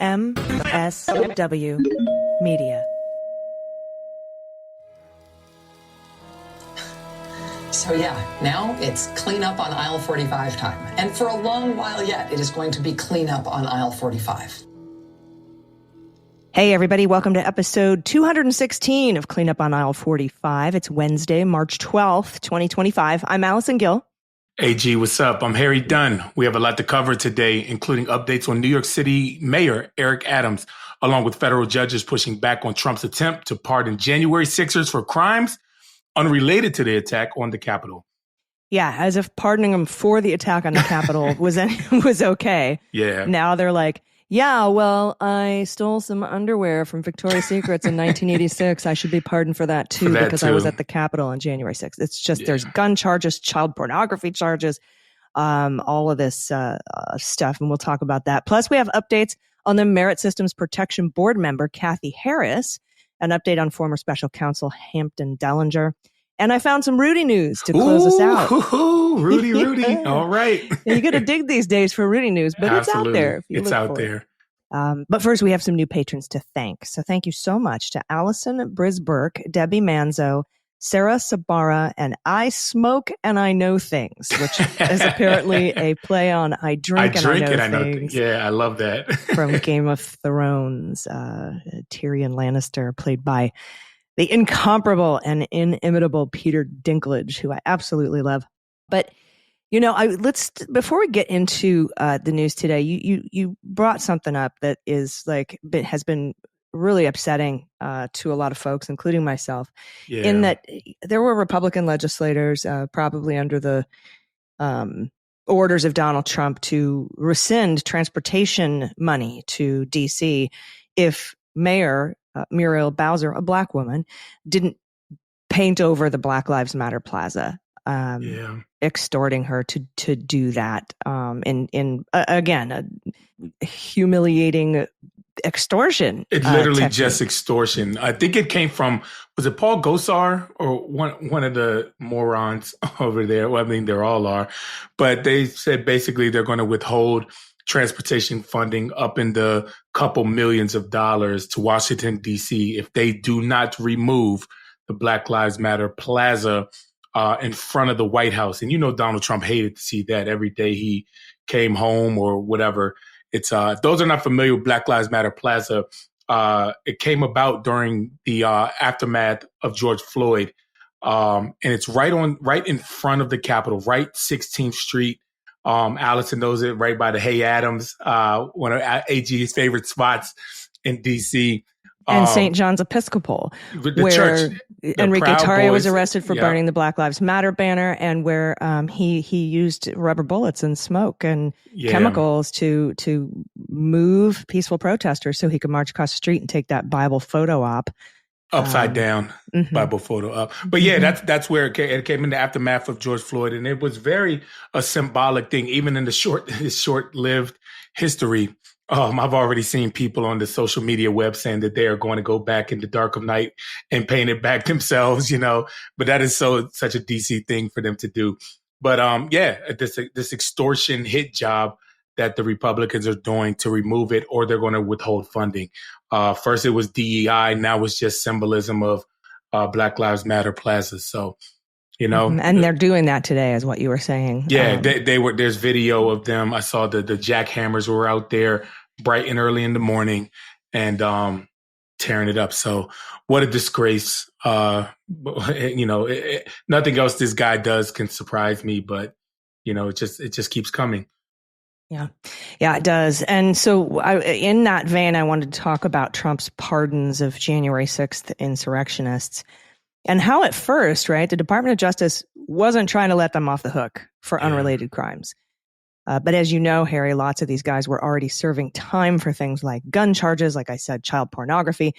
MSW Media. So now it's clean up on aisle 45 time. And for a long while yet, it is going to be clean up on aisle 45. Hey, everybody. Welcome to episode 216 of Clean Up on Aisle 45. It's Wednesday, March 12th, 2025. I'm Allison Gill. AG, what's up? I'm Harry Dunn. We have a lot to cover today, including updates on New York City Mayor Eric Adams, along with federal judges pushing back on Trump's attempt to pardon January 6ers for crimes unrelated to the attack on the Capitol. Yeah, as if pardoning them for the attack on the Capitol was okay. Yeah. Now they're like, yeah, well, I stole some underwear from Victoria's Secrets in 1986. I should be pardoned for that too, because I was at the Capitol on January 6th. It's just there's gun charges, child pornography charges, all of this stuff, and we'll talk about that. Plus, we have updates on the Merit Systems Protection Board member, Kathy Harris, an update on former special counsel Hampton Dellinger. And I found some Rudy news to close us out. Rudy. All right. You got to dig these days for Rudy news, but Absolutely. It's out there. It's out there. But first, we have some new patrons to thank. So thank you so much to Allison Brisburke, Debbie Manzo, Sarah Sabara, and I Smoke and I Know Things, which is apparently a play on I Drink and I Know Things. Yeah, I love that. From Game of Thrones, Tyrion Lannister, played by the incomparable and inimitable Peter Dinklage, who I absolutely love. But, you know, before we get into the news today, you brought something up that is has been really upsetting to a lot of folks, including myself, in that there were Republican legislators, probably under the orders of Donald Trump, to rescind transportation money to D.C. if Mayor Muriel Bowser, a black woman, didn't paint over the Black Lives Matter plaza, extorting her to do that. Again, a humiliating extortion. It's literally technique. just extortion. I think it came from, was it Paul Gosar or one of the morons over there? Well, I mean, they all are, but they said basically they're going to withhold transportation funding up in the couple millions of dollars to Washington, D.C. if they do not remove the Black Lives Matter plaza in front of the White House. And you know Donald Trump hated to see that every day he came home or whatever. It's those are not familiar with Black Lives Matter plaza. It came about during the aftermath of George Floyd. And it's right in front of the Capitol, right 16th Street. Allison knows it, right by the Hay Adams, one of AG's favorite spots in D.C. And St. John's Episcopal, where church, Enrique Tarrio was arrested for burning the Black Lives Matter banner, and where he used rubber bullets and smoke and chemicals to move peaceful protesters so he could march across the street and take that Bible photo op. Upside down Bible photo up. But that's where it came in the aftermath of George Floyd. And it was very a symbolic thing, even in the short-lived history. I've already seen people on the social media web saying that they are going to go back in the dark of night and paint it back themselves, you know, but that is such a DC thing for them to do. But this extortion hit job that the Republicans are doing to remove it, or they're going to withhold funding. First it was DEI, now it's just symbolism of Black Lives Matter plazas. So, you know, and they're doing that today, is what you were saying. Yeah, they were. There's video of them. I saw the jackhammers were out there bright and early in the morning and tearing it up. So what a disgrace. You know, nothing else this guy does can surprise me, but you know, it just keeps coming. Yeah, it does. And so in that vein, I wanted to talk about Trump's pardons of January 6th insurrectionists and how at first, right, the Department of Justice wasn't trying to let them off the hook for unrelated crimes. But as you know, Harry, lots of these guys were already serving time for things like gun charges, like I said, child pornography,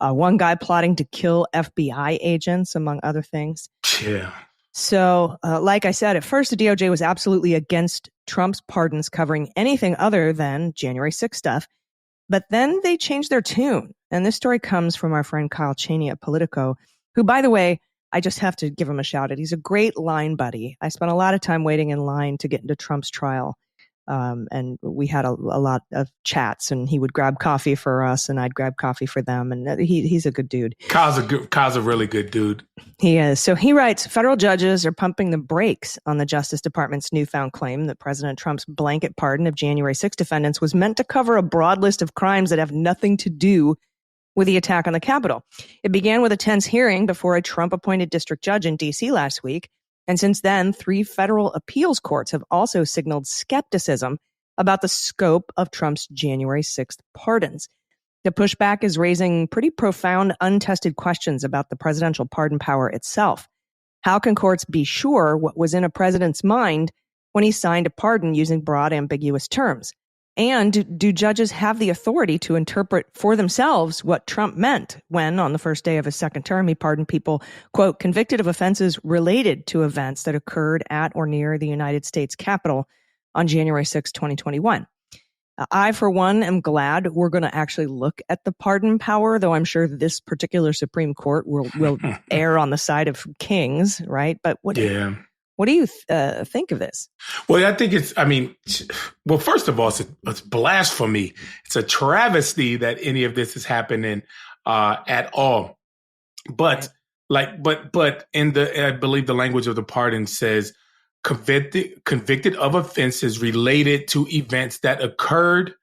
one guy plotting to kill FBI agents, among other things. Yeah. So, like I said, at first, the DOJ was absolutely against Trump's pardons covering anything other than January 6th stuff. But then they changed their tune. And this story comes from our friend Kyle Cheney at Politico, who, by the way, I just have to give him a shout out. He's a great line buddy. I spent a lot of time waiting in line to get into Trump's trial And we had a lot of chats, and he would grab coffee for us and I'd grab coffee for them. And he's a good dude. Kyle's a really good dude. He is. So he writes, federal judges are pumping the brakes on the Justice Department's newfound claim that President Trump's blanket pardon of January 6 defendants was meant to cover a broad list of crimes that have nothing to do with the attack on the Capitol. It began with a tense hearing before a Trump-appointed district judge in D.C. last week. And since then, 3 federal appeals courts have also signaled skepticism about the scope of Trump's January 6th pardons. The pushback is raising pretty profound, untested questions about the presidential pardon power itself. How can courts be sure what was in a president's mind when he signed a pardon using broad, ambiguous terms? And do judges have the authority to interpret for themselves what Trump meant when, on the first day of his second term, he pardoned people, quote, convicted of offenses related to events that occurred at or near the United States Capitol on January 6, 2021? I, for one, am glad we're going to actually look at the pardon power, though I'm sure this particular Supreme Court will err on the side of kings, right? But what do you think of this? Well, I think first of all, it's blasphemy. It's a travesty that any of this is happening at all. But in I believe the language of the pardon says convicted of offenses related to events that occurred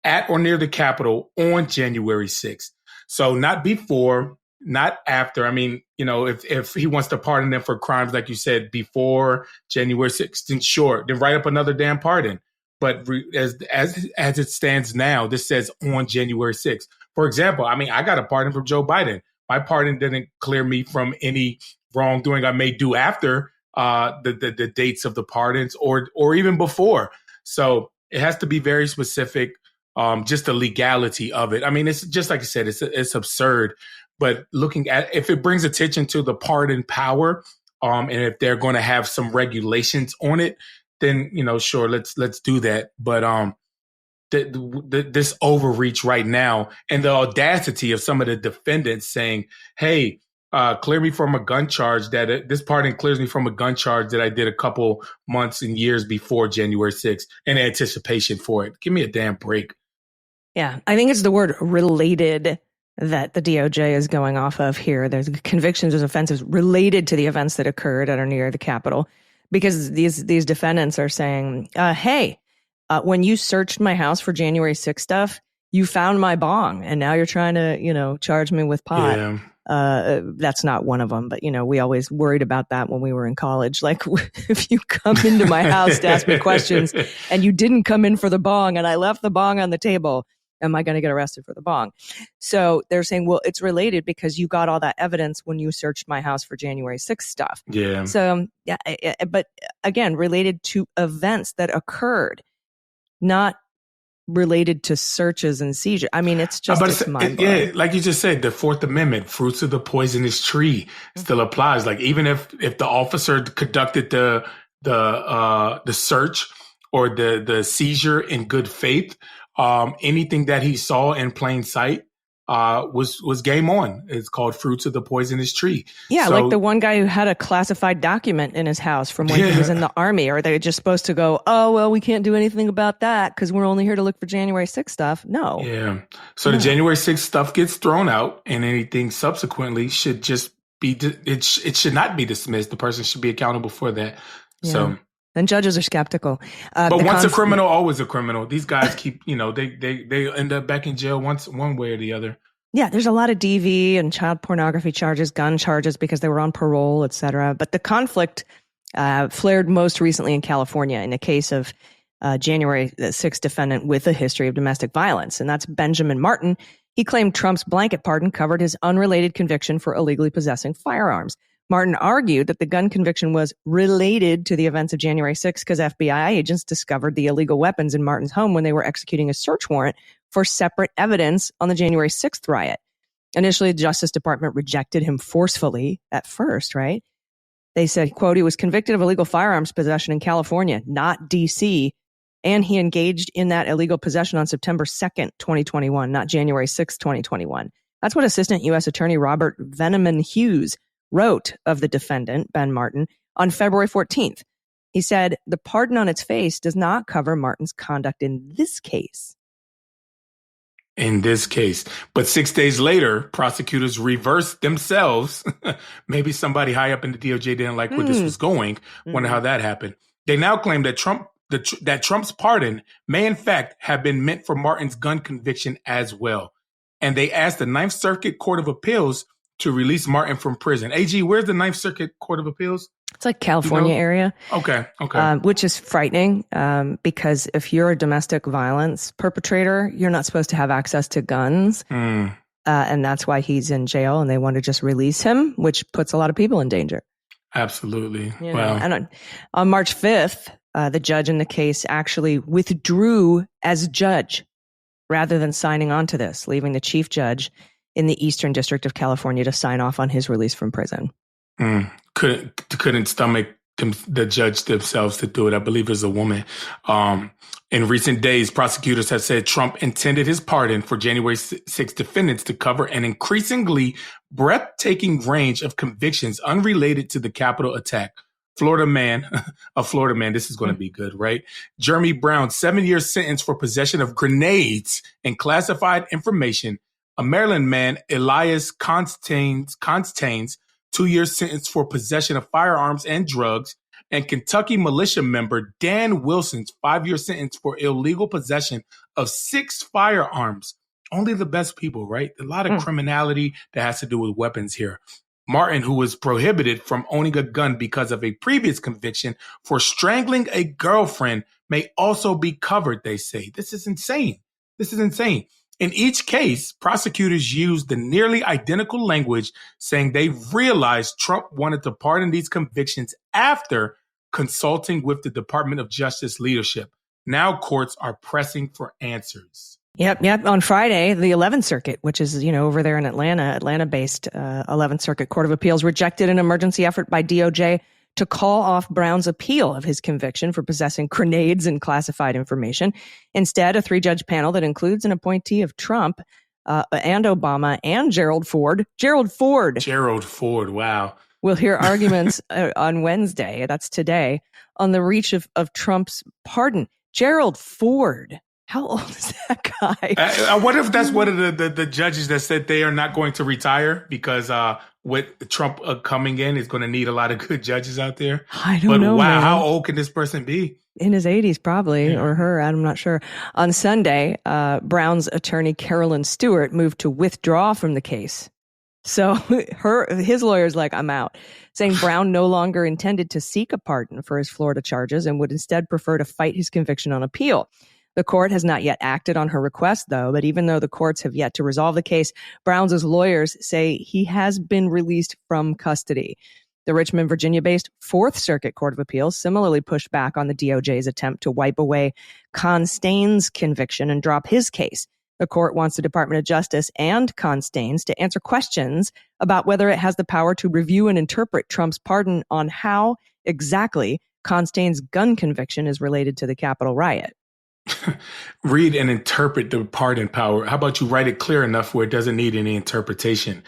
at or near the Capitol on January 6th. So not before, not after. I mean, if he wants to pardon them for crimes, like you said, before January 6th, then sure, then write up another damn pardon. But as it stands now, this says on January 6th. For example, I got a pardon from Joe Biden. My pardon didn't clear me from any wrongdoing I may do after the dates of the pardons or even before. So it has to be very specific, just the legality of it. I mean, it's just like I said, it's absurd. But looking at if it brings attention to the pardon power, and if they're going to have some regulations on it, then sure, let's do that. But this overreach right now and the audacity of some of the defendants saying, "Hey, clear me from a gun charge this pardon clears me from a gun charge that I did a couple months and years before January 6th in anticipation for it." Give me a damn break. Yeah, I think it's the word related that the DOJ is going off of here. There's convictions as offenses related to the events that occurred at or near the Capitol, because these defendants are saying, hey, when you searched my house for January 6th stuff, you found my bong, and now you're trying to, charge me with pot. Yeah. That's not one of them, but we always worried about that when we were in college. Like, if you come into my house to ask me questions and you didn't come in for the bong and I left the bong on the table, am I going to get arrested for the bong? So they're saying, well, it's related because you got all that evidence when you searched my house for January 6th stuff. Yeah. So, yeah, but again, related to events that occurred, not related to searches and seizures. I mean, it's just mind-blowing. Yeah, like you just said, the Fourth Amendment, fruits of the poisonous tree, still applies. Like, even if the officer conducted the search or the seizure in good faith, anything that he saw in plain sight was game on. It's called fruits of the poisonous tree. Yeah, like the one guy who had a classified document in his house from when he was in the Army. Are they just supposed to go, oh, well, we can't do anything about that because we're only here to look for January 6th stuff? No. Yeah. So the January 6th stuff gets thrown out, and anything subsequently should just be, it should not be dismissed. The person should be accountable for that. Yeah. So. And judges are skeptical. But once a criminal, always a criminal. These guys keep, they end up back in jail one way or the other. Yeah, there's a lot of DV and child pornography charges, gun charges because they were on parole, et cetera. But the conflict flared most recently in California in a case of January 6th defendant with a history of domestic violence. And that's Benjamin Martin. He claimed Trump's blanket pardon covered his unrelated conviction for illegally possessing firearms. Martin argued that the gun conviction was related to the events of January 6th because FBI agents discovered the illegal weapons in Martin's home when they were executing a search warrant for separate evidence on the January 6th riot. Initially, the Justice Department rejected him forcefully at first, right? They said, quote, he was convicted of illegal firearms possession in California, not D.C., and he engaged in that illegal possession on September 2nd, 2021, not January 6th, 2021. That's what Assistant U.S. Attorney Robert Veneman Hughes wrote of the defendant, Ben Martin, on February 14th. He said the pardon on its face does not cover Martin's conduct in this case. In this case. But 6 days later, prosecutors reversed themselves. Maybe somebody high up in the DOJ didn't like where this was going. Wonder how that happened. They now claim that Trump's pardon may in fact have been meant for Martin's gun conviction as well. And they asked the Ninth Circuit Court of Appeals to release Martin from prison. AG, where's the Ninth Circuit Court of Appeals? It's like California area. Okay. Which is frightening because if you're a domestic violence perpetrator, you're not supposed to have access to guns. And that's why he's in jail, and they want to just release him, which puts a lot of people in danger. Absolutely. Wow. And on March 5th, the judge in the case actually withdrew as judge rather than signing on to this, leaving the chief judge in the Eastern District of California to sign off on his release from prison. Couldn't stomach the judge themselves to do it. I believe it was a woman. In recent days, prosecutors have said Trump intended his pardon for January 6 defendants to cover an increasingly breathtaking range of convictions unrelated to the Capitol attack. A Florida man, this is going to be good, right? Jeremy Brown, 7-year sentence for possession of grenades and classified information. A Maryland man, Elias Constantines, 2-year sentence for possession of firearms and drugs, and Kentucky militia member Dan Wilson's 5-year sentence for illegal possession of 6 firearms. Only the best people, right? A lot of criminality that has to do with weapons here. Martin, who was prohibited from owning a gun because of a previous conviction for strangling a girlfriend, may also be covered, they say. This is insane. In each case, prosecutors used the nearly identical language, saying they realized Trump wanted to pardon these convictions after consulting with the Department of Justice leadership. Now courts are pressing for answers. Yep. On Friday, the 11th Circuit, which is, over there in Atlanta-based 11th Circuit Court of Appeals, rejected an emergency effort by DOJ to call off Brown's appeal of his conviction for possessing grenades and classified information. Instead, a 3-judge panel that includes an appointee of Trump and Obama and Gerald Ford, wow. We'll hear arguments on Wednesday, that's today, on the reach of Trump's pardon. Gerald Ford. How old is that guy? I wonder if that's one of the judges that said they are not going to retire because with Trump coming in, is going to need a lot of good judges out there. I don't know. Wow, man. how old can this person be? In his 80s, probably, or her. I'm not sure. On Sunday, Brown's attorney, Carolyn Stewart, moved to withdraw from the case. So his lawyer's like, I'm out, saying Brown no longer intended to seek a pardon for his Florida charges and would instead prefer to fight his conviction on appeal. The court has not yet acted on her request, though, but even though the courts have yet to resolve the case, Brown's lawyers say he has been released from custody. The Richmond, Virginia-based 4th Circuit Court of Appeals similarly pushed back on the DOJ's attempt to wipe away Constain's conviction and drop his case. The court wants the Department of Justice and Constain's to answer questions about whether it has the power to review and interpret Trump's pardon on how exactly Constain's gun conviction is related to the Capitol riot. Read and interpret the pardon power. How about you write it clear enough where it doesn't need any interpretation?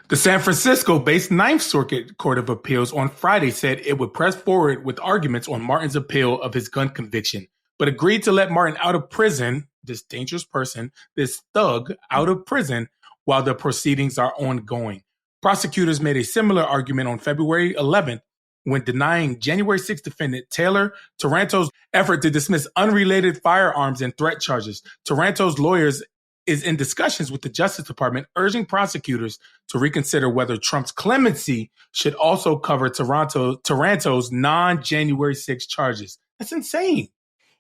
The San Francisco-based Ninth Circuit Court of Appeals on Friday said it would press forward with arguments on Martin's appeal of his gun conviction, but agreed to let Martin out of prison, this dangerous person, this thug, out of prison while the proceedings are ongoing. Prosecutors made a similar argument on February 11th when denying January 6th defendant Taylor Taranto's effort to dismiss unrelated firearms and threat charges. Taranto's lawyers is in discussions with the Justice Department, urging prosecutors to reconsider whether Trump's clemency should also cover Taranto's non-January 6 charges. That's insane.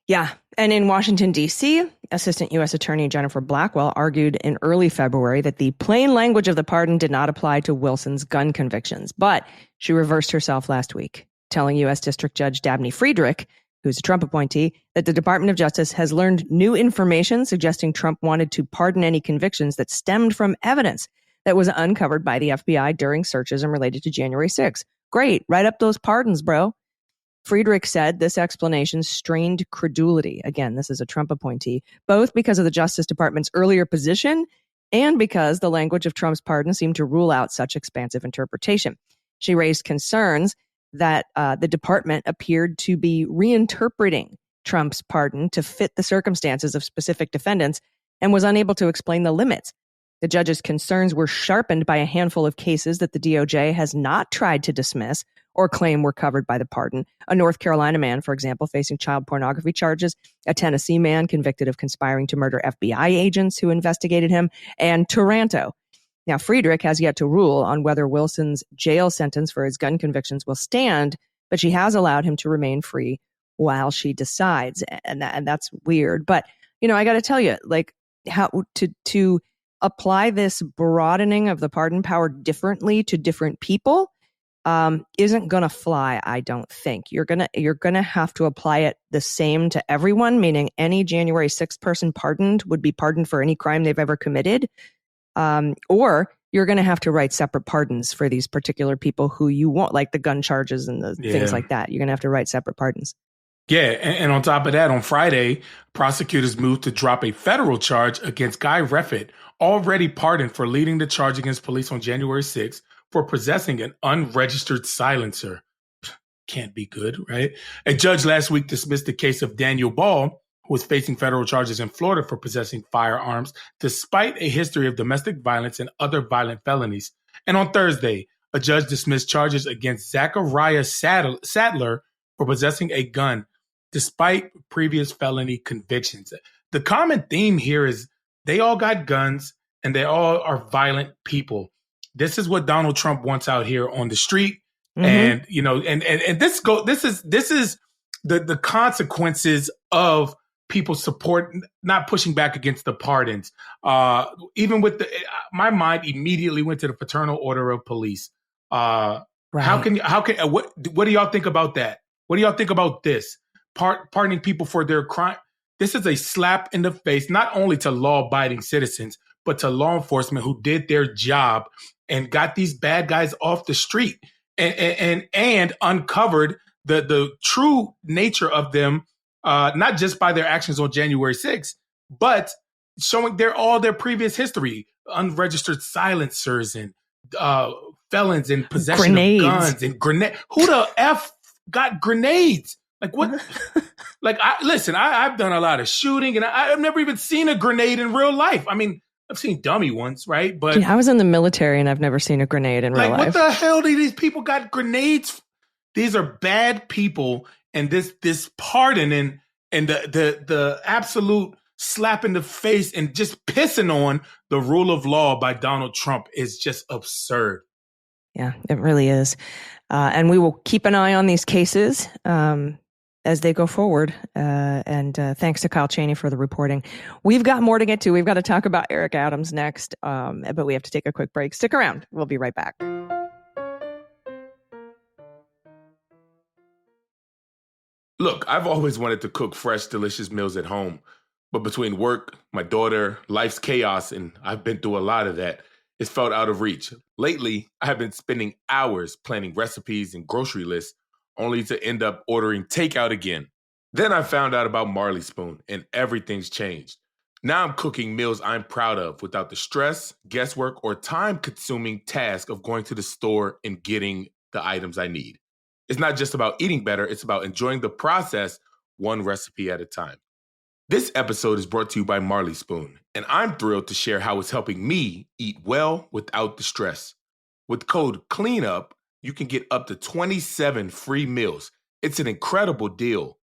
Yeah. And in Washington, D.C., Assistant U.S. Attorney Jennifer Blackwell argued in early February that the plain language of the pardon did not apply to Wilson's gun convictions. But she reversed herself last week, telling U.S. District Judge Dabney Friedrich, who's a Trump appointee, that the Department of Justice has learned new information suggesting Trump wanted to pardon any convictions that stemmed from evidence that was uncovered by the FBI during searches and related to January 6. Great. Write up those pardons, bro. Friedrich said this explanation strained credulity. Again, this is a Trump appointee, both because of the Justice Department's earlier position and because the language of Trump's pardon seemed to rule out such expansive interpretation. She raised concerns that the department appeared to be reinterpreting Trump's pardon to fit the circumstances of specific defendants and was unable to explain the limits. The judge's concerns were sharpened by a handful of cases that the DOJ has not tried to dismiss or claim were covered by the pardon. A North Carolina man, for example, facing child pornography charges, a Tennessee man convicted of conspiring to murder FBI agents who investigated him, and Taranto. Now, Friedrich has yet to rule on whether Wilson's jail sentence for his gun convictions will stand, but she has allowed him to remain free while she decides, and that's weird. But, I got to tell you, like, how to apply this broadening of the pardon power differently to different people isn't going to fly, I don't think. You're gonna have to apply it the same to everyone, meaning any January 6th person pardoned would be pardoned for any crime they've ever committed. Or you're going to have to write separate pardons for these particular people who you want, like the gun charges and the things like that. You're going to have to write separate pardons. Yeah, and on top of that, on Friday, prosecutors moved to drop a federal charge against Guy Reffitt, already pardoned for leading the charge against police on January 6th for possessing an unregistered silencer. Can't be good, right? A judge last week dismissed the case of Daniel Ball, who was facing federal charges in Florida for possessing firearms, despite a history of domestic violence and other violent felonies. And on Thursday, a judge dismissed charges against Zachariah Sadler for possessing a gun, despite previous felony convictions. The common theme here is they all got guns and they all are violent people. This is what Donald Trump wants out here on the street. And, and this is the consequences of people support, not pushing back against the pardons. Even with my mind immediately went to the Fraternal Order of Police. Right. What do y'all think about that? What do y'all think about this? Pardoning people for their crime. This is a slap in the face, not only to law-abiding citizens, but to law enforcement who did their job and got these bad guys off the street and uncovered the true nature of them, not just by their actions on January 6th, but showing all their previous history, unregistered silencers and felons in possession of guns and grenades. Who the F got grenades? Like what? I've done a lot of shooting and I've never even seen a grenade in real life. I mean, I've seen dummy ones, right? But I was in the military and I've never seen a grenade in real life. What the hell do these people got grenades? These are bad people, and this pardon and the absolute slap in the face and just pissing on the rule of law by Donald Trump is just absurd. Yeah, it really is. And we will keep an eye on these cases as they go forward. And thanks to Kyle Cheney for the reporting. We've got more to get to. We've got to talk about Eric Adams next, but we have to take a quick break. Stick around. We'll be right back. Look, I've always wanted to cook fresh, delicious meals at home. But between work, my daughter, life's chaos, and I've been through a lot of that, it's felt out of reach. Lately, I have been spending hours planning recipes and grocery lists, only to end up ordering takeout again. Then I found out about Marley Spoon, and everything's changed. Now I'm cooking meals I'm proud of without the stress, guesswork, or time-consuming task of going to the store and getting the items I need. It's not just about eating better, it's about enjoying the process, one recipe at a time. This episode is brought to you by Marley Spoon, and I'm thrilled to share how it's helping me eat well without the stress. With code CLEANUP, you can get up to 27 free meals. It's an incredible deal.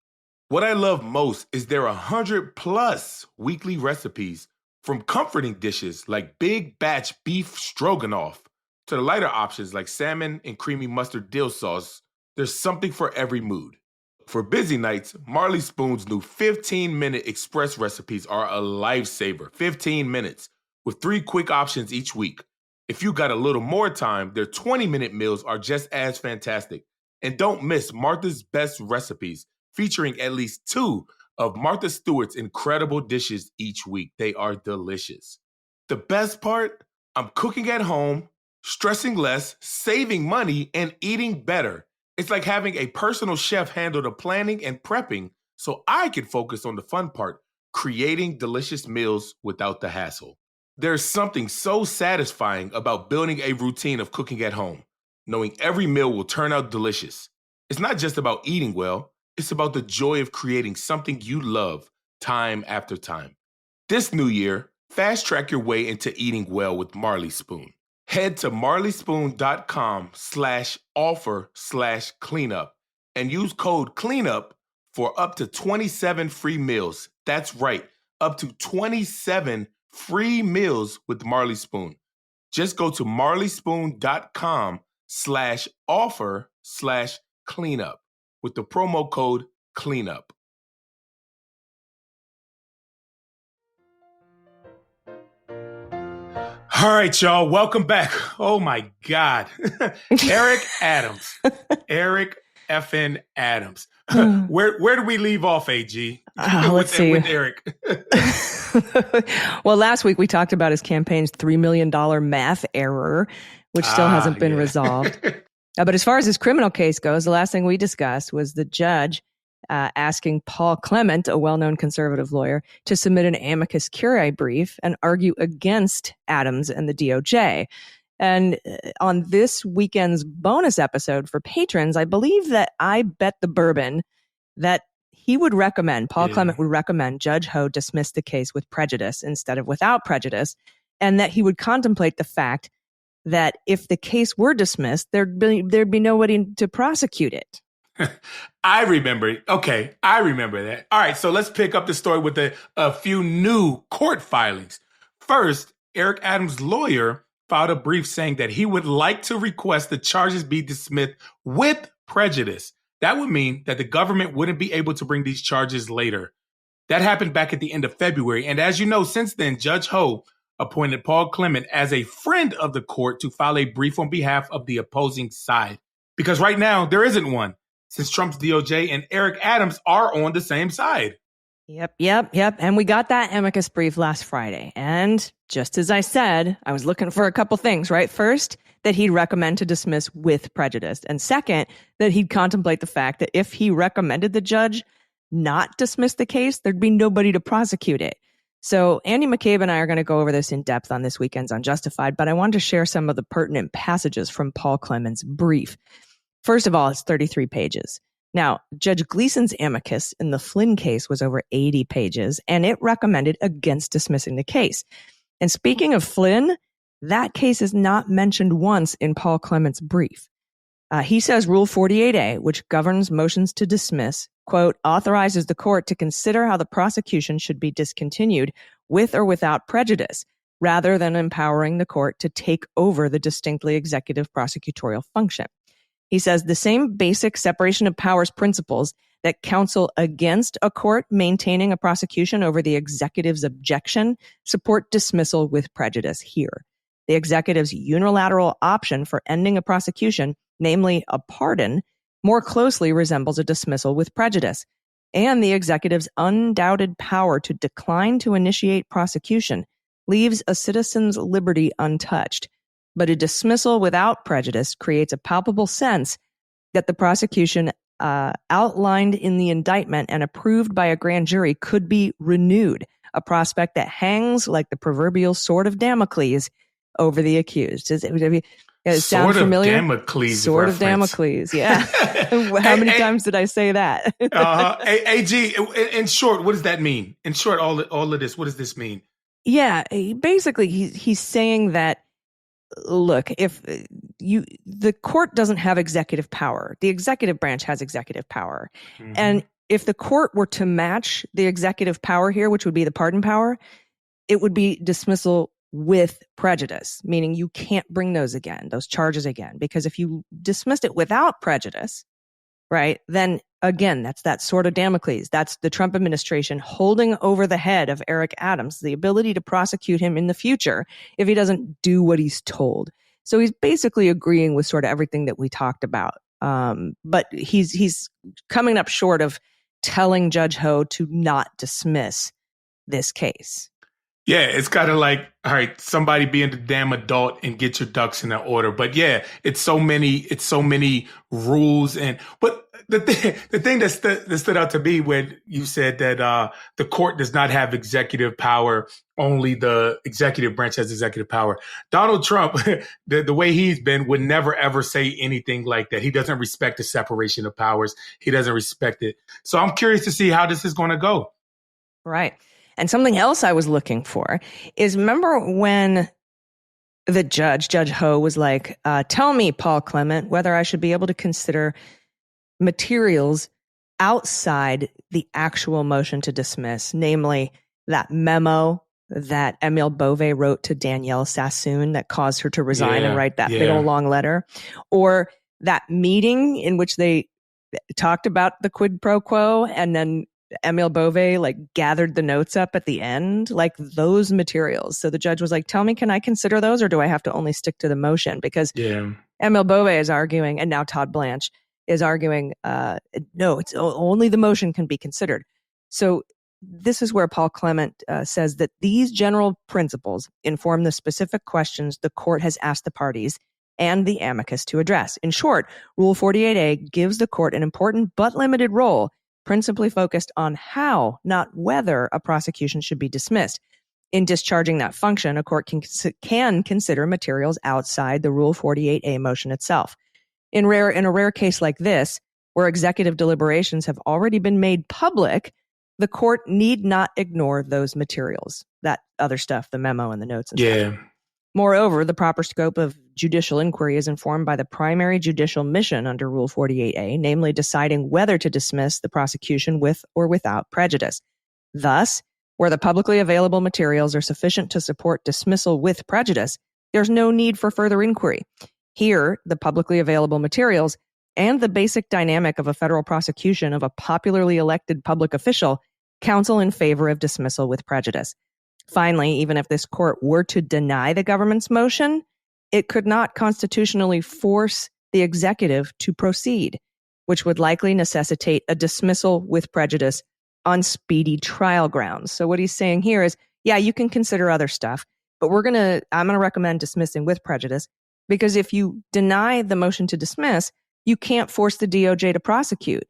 What I love most is their 100+ weekly recipes, from comforting dishes like big batch beef stroganoff to the lighter options like salmon and creamy mustard dill sauce. There's something for every mood. For busy nights, Marley Spoon's new 15-minute express recipes are a lifesaver. 15 minutes with 3 quick options each week. If you got a little more time, their 20-minute meals are just as fantastic. And don't miss Martha's Best Recipes, featuring at least 2 of Martha Stewart's incredible dishes each week. They are delicious. The best part? I'm cooking at home, stressing less, saving money, and eating better. It's like having a personal chef handle the planning and prepping so I can focus on the fun part, creating delicious meals without the hassle. There's something so satisfying about building a routine of cooking at home, knowing every meal will turn out delicious. It's not just about eating well, it's about the joy of creating something you love time after time. This new year, fast track your way into eating well with Marley Spoon. Head to marleyspoon.com/offer/cleanup and use code cleanup for up to 27 free meals. That's right, up to 27 free meals with Marley Spoon. Just go to marleyspoon.com/offer/cleanup with the promo code cleanup. All right, y'all. Welcome back. Oh, my God. Eric Adams. Eric effing Adams. Where do we leave off, AG? Let's see. With Eric. Well, last week we talked about his campaign's $3 million math error, which still hasn't been resolved. But as far as his criminal case goes, the last thing we discussed was the judge asking Paul Clement, a well-known conservative lawyer, to submit an amicus curiae brief and argue against Adams and the DOJ. And on this weekend's bonus episode for patrons, I believe that I bet the bourbon that he would recommend, Paul Clement would recommend Judge Ho dismiss the case with prejudice instead of without prejudice, and that he would contemplate the fact that if the case were dismissed, there'd be nobody to prosecute it. I remember. Okay, I remember that. All right, so let's pick up the story with a few new court filings. First, Eric Adams' lawyer filed a brief saying that he would like to request the charges be dismissed with prejudice. That would mean that the government wouldn't be able to bring these charges later. That happened back at the end of February. And as you know, since then, Judge Ho appointed Paul Clement as a friend of the court to file a brief on behalf of the opposing side. Because right now, there isn't one, since Trump's DOJ and Eric Adams are on the same side. Yep. And we got that amicus brief last Friday. And just as I said, I was looking for a couple things, right? First, that he'd recommend to dismiss with prejudice. And second, that he'd contemplate the fact that if he recommended the judge not dismiss the case, there'd be nobody to prosecute it. So Andy McCabe and I are going to go over this in depth on this weekend's Unjustified, but I wanted to share some of the pertinent passages from Paul Clement's brief. First of all, it's 33 pages. Now, Judge Gleason's amicus in the Flynn case was over 80 pages, and it recommended against dismissing the case. And speaking of Flynn, that case is not mentioned once in Paul Clement's brief. He says Rule 48A, which governs motions to dismiss, quote, authorizes the court to consider how the prosecution should be discontinued with or without prejudice, rather than empowering the court to take over the distinctly executive prosecutorial function. He says the same basic separation of powers principles that counsel against a court maintaining a prosecution over the executive's objection support dismissal with prejudice here. The executive's unilateral option for ending a prosecution, namely a pardon, more closely resembles a dismissal with prejudice. And the executive's undoubted power to decline to initiate prosecution leaves a citizen's liberty untouched. But a dismissal without prejudice creates a palpable sense that the prosecution outlined in the indictment and approved by a grand jury could be renewed, a prospect that hangs like the proverbial sword of Damocles over the accused. Does it sound familiar? Damocles sword reference. of Damocles, yeah. How many times did I say that? AG, in short, what does that mean? In short, all of this, what does this mean? Yeah, basically, he's saying that, look, if the court doesn't have executive power, the executive branch has executive power. Mm-hmm. And if the court were to match the executive power here, which would be the pardon power, it would be dismissal with prejudice, meaning you can't bring those charges again, because if you dismissed it without prejudice, right, then again, that's that sword of Damocles. That's the Trump administration holding over the head of Eric Adams, the ability to prosecute him in the future if he doesn't do what he's told. So he's basically agreeing with sort of everything that we talked about. But he's coming up short of telling Judge Ho to not dismiss this case. Yeah, it's kind of like, all right, somebody being the damn adult and get your ducks in order. But yeah, it's so many rules. But the thing that stood out to me when you said that the court does not have executive power, only the executive branch has executive power. Donald Trump, the way he's been, would never ever say anything like that. He doesn't respect the separation of powers. He doesn't respect it. So I'm curious to see how this is going to go. Right. And something else I was looking for is, remember when the Judge Ho, was like, tell me, Paul Clement, whether I should be able to consider materials outside the actual motion to dismiss, namely that memo that Emile Beauvais wrote to Danielle Sassoon that caused her to resign and write that big old long letter, or that meeting in which they talked about the quid pro quo and then Emile Beauvais like gathered the notes up at the end, like those materials. So the judge was like, tell me, can I consider those, or do I have to only stick to the motion? Because Emile Beauvais is arguing, and now Todd Blanche is arguing, no, it's only the motion can be considered. So this is where Paul Clement says that these general principles inform the specific questions the court has asked the parties and the amicus to address. In short, Rule 48A gives the court an important but limited role, principally focused on how, not whether, a prosecution should be dismissed. In discharging that function, a court can consider materials outside the Rule 48A motion itself. In a rare case like this, where executive deliberations have already been made public, the court need not ignore those materials, that other stuff, the memo and the notes and stuff. Moreover, the proper scope of judicial inquiry is informed by the primary judicial mission under Rule 48A, namely deciding whether to dismiss the prosecution with or without prejudice. Thus, where the publicly available materials are sufficient to support dismissal with prejudice, there's no need for further inquiry. Here, the publicly available materials and the basic dynamic of a federal prosecution of a popularly elected public official counsel in favor of dismissal with prejudice. Finally, even if this court were to deny the government's motion, it could not constitutionally force the executive to proceed, which would likely necessitate a dismissal with prejudice on speedy trial grounds. So what he's saying here is, yeah, you can consider other stuff, but I'm going to recommend dismissing with prejudice, because if you deny the motion to dismiss, you can't force the DOJ to prosecute.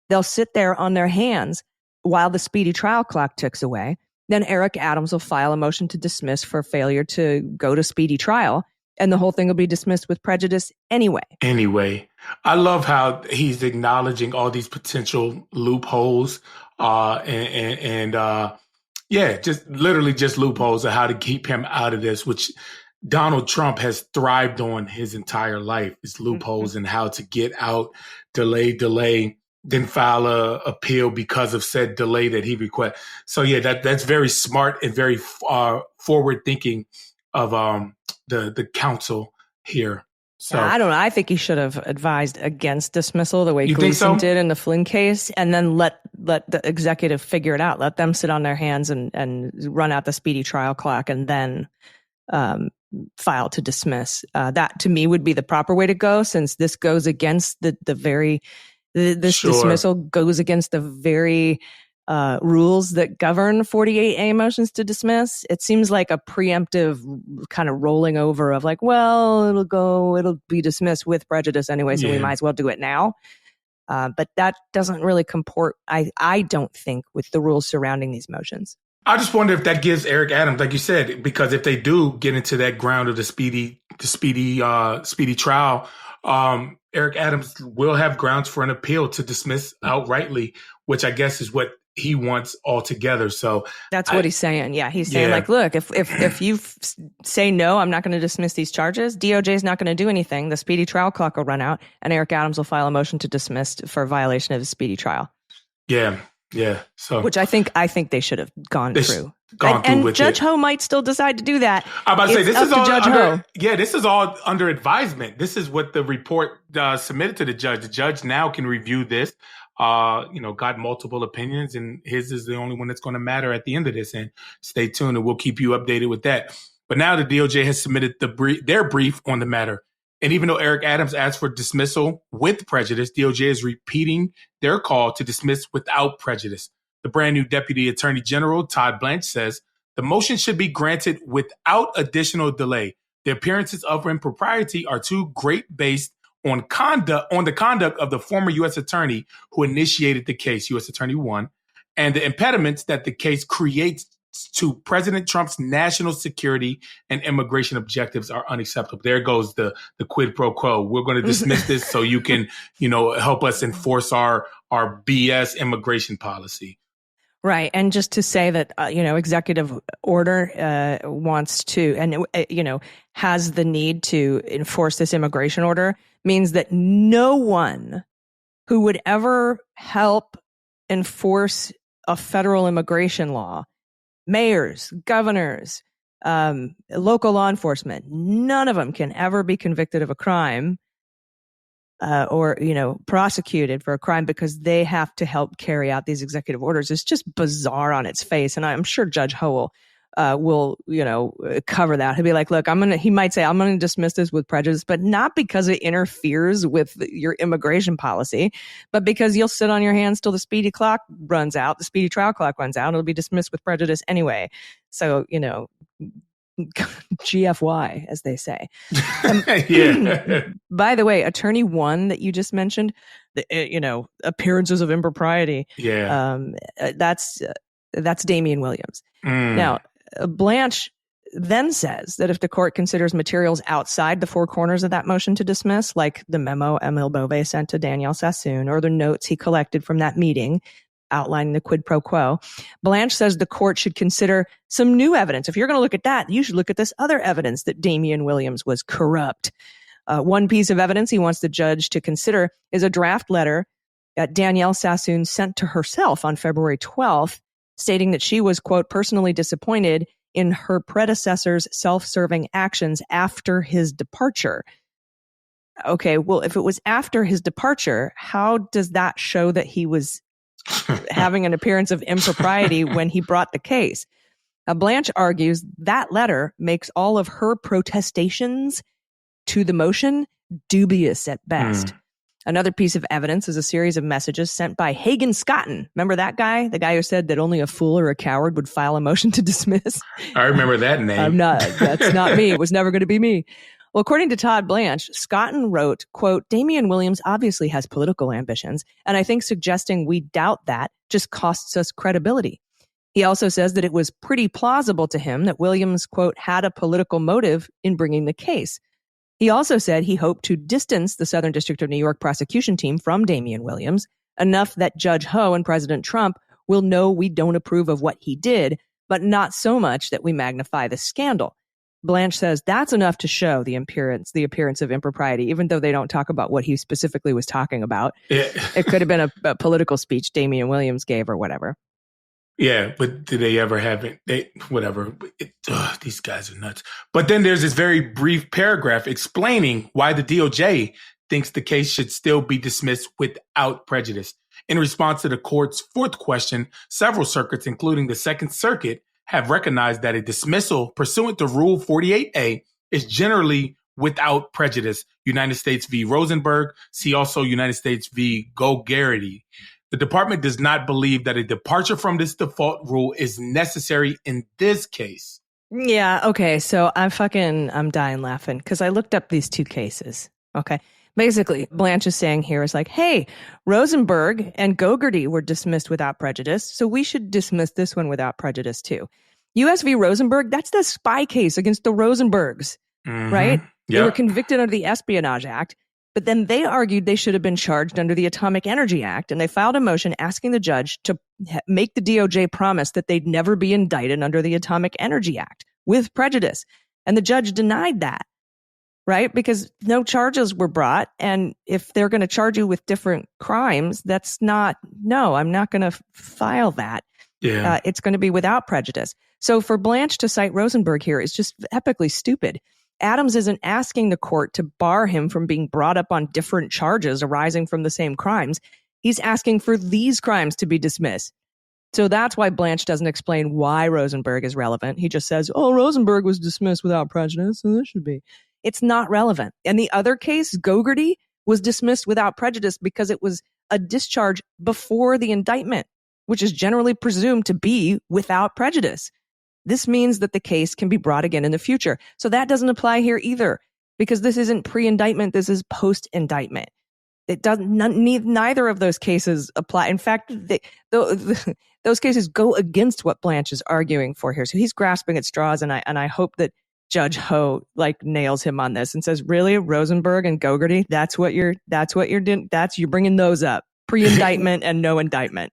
They'll sit there on their hands while the speedy trial clock ticks away. Then Eric Adams will file a motion to dismiss for failure to go to speedy trial, and the whole thing will be dismissed with prejudice anyway. I love how he's acknowledging all these potential loopholes just literally just loopholes of how to keep him out of this, which Donald Trump has thrived on his entire life, is loopholes and how to get out, delay, then file a appeal because of said delay that he requests. So yeah, that's very smart and very forward thinking of the counsel here. So I don't know. I think he should have advised against dismissal the way Gleason did in the Flynn case, and then let the executive figure it out. Let them sit on their hands and run out the speedy trial clock, and then file to dismiss. That to me would be the proper way to go, since this goes against dismissal goes against the very rules that govern 48A motions to dismiss. It seems like a preemptive kind of rolling over of like, well, it'll be dismissed with prejudice anyway, so we might as well do it now. But that doesn't really comport, I don't think, with the rules surrounding these motions. I just wonder if that gives Eric Adams, like you said, because if they do get into that ground of the speedy trial, Eric Adams will have grounds for an appeal to dismiss outrightly, which I guess is what he wants altogether. So that's what he's saying. Yeah, he's saying like, look, if you say no, I'm not going to dismiss these charges, DOJ is not going to do anything. The speedy trial clock will run out, and Eric Adams will file a motion to dismiss for violation of the speedy trial. Yeah. So, which I think they should have gone through. And Judge Ho might still decide to do that. I'm about to say this is all under, this is all under advisement. This is what the report submitted to the judge. The judge now can review this. Got multiple opinions, and his is the only one that's going to matter at the end of this. And stay tuned, and we'll keep you updated with that. But now the DOJ has submitted their brief on the matter. And even though Eric Adams asked for dismissal with prejudice, DOJ is repeating their call to dismiss without prejudice. The brand new Deputy Attorney General, Todd Blanche, says the motion should be granted without additional delay. The appearances of impropriety are too great based on the conduct of the former U.S. attorney who initiated the case, U.S. Attorney 1, and the impediments that the case creates to President Trump's national security and immigration objectives are unacceptable. There goes the quid pro quo. We're going to dismiss this so you can, help us enforce our BS immigration policy. Right. And just to say that, executive order wants to, and, has the need to enforce this immigration order means that no one who would ever help enforce a federal immigration law, mayors, governors, local law enforcement, none of them can ever be convicted of a crime or prosecuted for a crime because they have to help carry out these executive orders. It's just bizarre on its face. And I'm sure Judge Ho will cover that. He'll be like, look, he might say, I'm going to dismiss this with prejudice, but not because it interferes with your immigration policy, but because you'll sit on your hands till the speedy trial clock runs out. It'll be dismissed with prejudice anyway. So, GFY, as they say. Yeah. By the way, Attorney 1 that you just mentioned, the appearances of impropriety. Yeah. That's Damian Williams. Now, Blanche then says that if the court considers materials outside the four corners of that motion to dismiss, like the memo Emil Bove sent to Danielle Sassoon or the notes he collected from that meeting outlining the quid pro quo, Blanche says the court should consider some new evidence. If you're going to look at that, you should look at this other evidence that Damian Williams was corrupt. One piece of evidence he wants the judge to consider is a draft letter that Danielle Sassoon sent to herself on February 12th, stating that she was, quote, personally disappointed in her predecessor's self-serving actions after his departure. Okay, well, if it was after his departure, how does that show that he was having an appearance of impropriety when he brought the case? Blanche argues that letter makes all of her protestations to the motion dubious at best. Another piece of evidence is a series of messages sent by Hagen Scotton. Remember that guy? The guy who said that only a fool or a coward would file a motion to dismiss? I remember that name. That's not me. It was never going to be me. Well, according to Todd Blanche, Scotton wrote, quote, Damian Williams obviously has political ambitions, and I think suggesting we doubt that just costs us credibility. He also says that it was pretty plausible to him that Williams, quote, had a political motive in bringing the case. He also said he hoped to distance the Southern District of New York prosecution team from Damian Williams enough that Judge Ho and President Trump will know we don't approve of what he did, but not so much that we magnify the scandal. Blanche says that's enough to show the appearance of impropriety, even though they don't talk about what he specifically was talking about. Yeah. It could have been a political speech Damian Williams gave or whatever. Yeah, but did they ever have it? Whatever. These guys are nuts. But then there's this very brief paragraph explaining why the DOJ thinks the case should still be dismissed without prejudice. In response to the court's fourth question, several circuits, including the Second Circuit, have recognized that a dismissal pursuant to Rule 48A is generally without prejudice. United States v. Rosenberg. See also United States v. Gogarity. The department does not believe that a departure from this default rule is necessary in this case. Yeah, okay. So I'm dying laughing because I looked up these two cases. Okay. Basically, Blanche is saying here is like, hey, Rosenberg and Gogarty were dismissed without prejudice, so we should dismiss this one without prejudice too. US v. Rosenberg, that's the spy case against the Rosenbergs, right? They were convicted under the Espionage Act, but then they argued they should have been charged under the Atomic Energy Act, and they filed a motion asking the judge to make the DOJ promise that they'd never be indicted under the Atomic Energy Act with prejudice. And the judge denied that. Right? Because no charges were brought. And if they're going to charge you with different crimes, I'm not going to file that. Yeah. It's going to be without prejudice. So for Blanche to cite Rosenberg here is just epically stupid. Adams isn't asking the court to bar him from being brought up on different charges arising from the same crimes. He's asking for these crimes to be dismissed. So that's why Blanche doesn't explain why Rosenberg is relevant. He just says, Rosenberg was dismissed without prejudice, so this should be. It's not relevant. And the other case, Gogarty, was dismissed without prejudice because it was a discharge before the indictment, which is generally presumed to be without prejudice. This means that the case can be brought again in the future. So that doesn't apply here either. because this isn't pre-indictment. This is post-indictment. It doesn't. Neither of those cases apply. In fact, those cases go against what Blanche is arguing for here. So he's grasping at straws, and I hope that Judge Ho nails him on this and says, "Really, Rosenberg and Gogarty? That's what you're doing. You're bringing those up, pre-indictment and no indictment.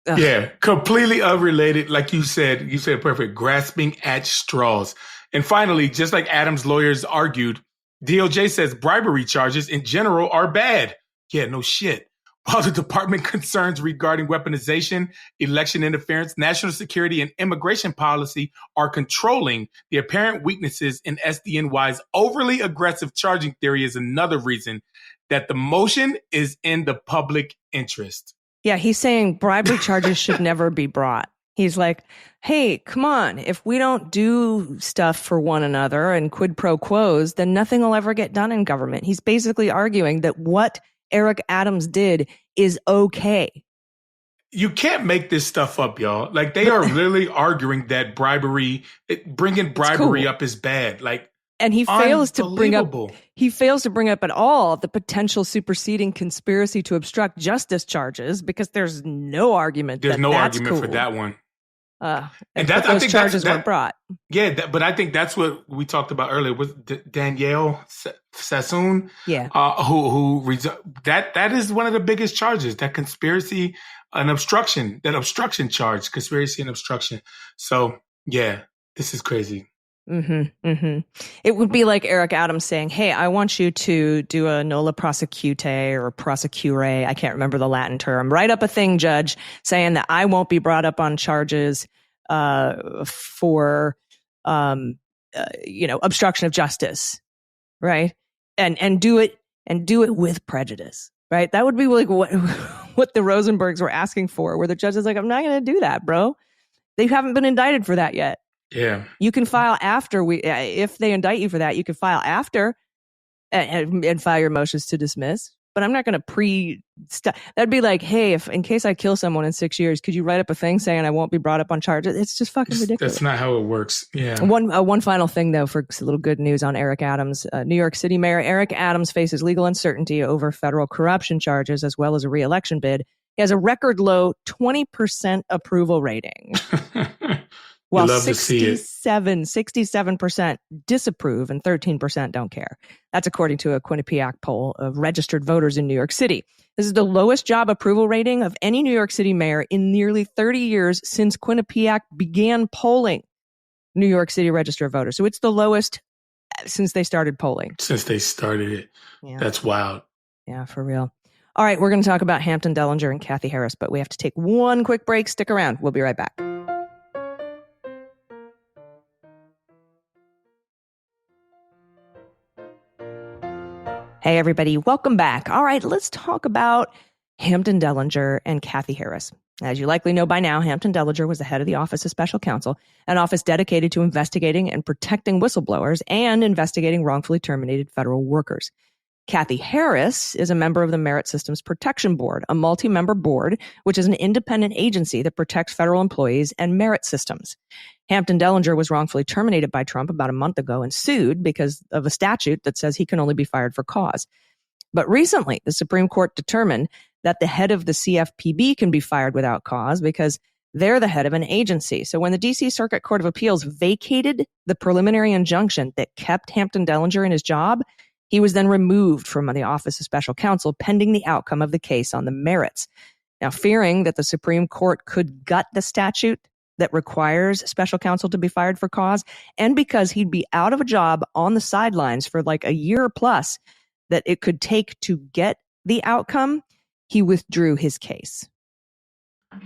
Yeah, completely unrelated. Like you said perfect. Grasping at straws. And finally, just like Adams' lawyers argued, DOJ says bribery charges in general are bad. Yeah, no shit. While the department concerns regarding weaponization, election interference, national security, and immigration policy are controlling, the apparent weaknesses in SDNY's overly aggressive charging theory is another reason that the motion is in the public interest. Yeah, he's saying bribery charges should never be brought. He's like, hey, come on. If we don't do stuff for one another and quid pro quos, then nothing will ever get done in government. He's basically arguing that what Eric Adams did is okay. You can't make this stuff up, y'all. They are literally arguing that bringing bribery up is bad. And he fails to bring up at all the potential superseding conspiracy to obstruct justice charges, because there's no argument. There's no argument cool. for that one. And those charges weren't brought. Yeah, but I think that's what we talked about earlier. Was Danielle Sassoon? Yeah. That is one of the biggest charges. That conspiracy and obstruction. That obstruction charge, conspiracy and obstruction. So yeah, this is crazy. Mm-hmm, mm-hmm. It would be like Eric Adams saying, hey, I want you to do a nola prosecute or prosecure. I can't remember the Latin term. Write up a thing, judge, saying that I won't be brought up on charges for obstruction of justice. Right. And do it with prejudice. Right. That would be like what the Rosenbergs were asking for, where the judge is like, I'm not going to do that, bro. They haven't been indicted for that yet. Yeah, you can file after if they indict you for that, you can file after and file your motions to dismiss. But I'm not going to that'd be like, hey, if in case I kill someone in 6 years, could you write up a thing saying I won't be brought up on charges? It's just fucking ridiculous. That's not how it works. Yeah. One final thing though, for a little good news on Eric Adams. New York City Mayor Eric Adams faces legal uncertainty over federal corruption charges as well as a re-election bid. He has a record low 20% approval rating. While 67% disapprove and 13% don't care. That's according to a Quinnipiac poll of registered voters in New York City. This is the lowest job approval rating of any New York City mayor in nearly 30 years since Quinnipiac began polling New York City registered voters. So it's the lowest since they started polling. Since they started it. Yeah. That's wild. Yeah, for real. All right, we're going to talk about Hampton Dellinger and Kathy Harris, but we have to take one quick break. Stick around. We'll be right back. Hey, everybody. Welcome back. All right, let's talk about Hampton Dellinger and Kathy Harris. As you likely know by now, Hampton Dellinger was the head of the Office of Special Counsel, an office dedicated to investigating and protecting whistleblowers and investigating wrongfully terminated federal workers. Kathy Harris is a member of the Merit Systems Protection Board, a multi-member board, which is an independent agency that protects federal employees and merit systems. Hampton Dellinger was wrongfully terminated by Trump about a month ago and sued because of a statute that says he can only be fired for cause. But recently, the Supreme Court determined that the head of the CFPB can be fired without cause because they're the head of an agency. So when the D.C. Circuit Court of Appeals vacated the preliminary injunction that kept Hampton Dellinger in his job, he was then removed from the Office of Special Counsel pending the outcome of the case on the merits. Now, fearing that the Supreme Court could gut the statute that requires special counsel to be fired for cause, and because he'd be out of a job on the sidelines for like a year plus that it could take to get the outcome, he withdrew his case.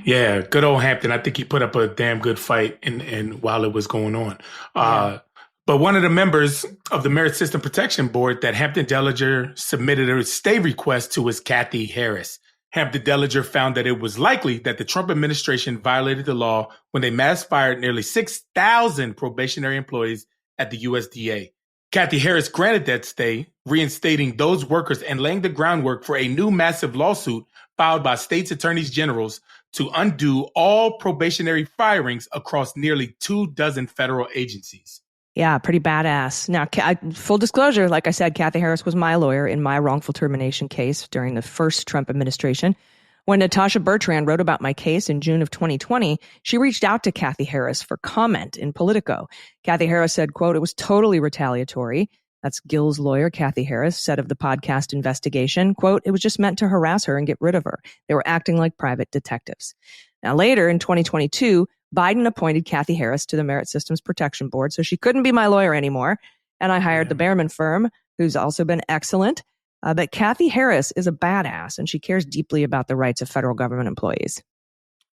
Yeah, good old Hampton. I think he put up a damn good fight and while it was going on. Yeah. But one of the members of the Merit System Protection Board that Hampton Dellinger submitted a stay request to was Kathy Harris. Hampton Dellinger found that it was likely that the Trump administration violated the law when they mass fired nearly 6,000 probationary employees at the USDA. Kathy Harris granted that stay, reinstating those workers and laying the groundwork for a new massive lawsuit filed by states' attorneys generals to undo all probationary firings across nearly 24 federal agencies. Yeah, pretty badass. Now, full disclosure, like I said, Kathy Harris was my lawyer in my wrongful termination case during the first Trump administration. When Natasha Bertrand wrote about my case in June of 2020, she reached out to Kathy Harris for comment in Politico. Kathy Harris said, quote, "It was totally retaliatory." That's Gill's lawyer, Kathy Harris, said of the podcast investigation, quote, "It was just meant to harass her and get rid of her. They were acting like private detectives." Now, later in 2022, Biden appointed Kathy Harris to the Merit Systems Protection Board, so she couldn't be my lawyer anymore. And I hired the Behrman firm, who's also been excellent. But Kathy Harris is a badass, and she cares deeply about the rights of federal government employees.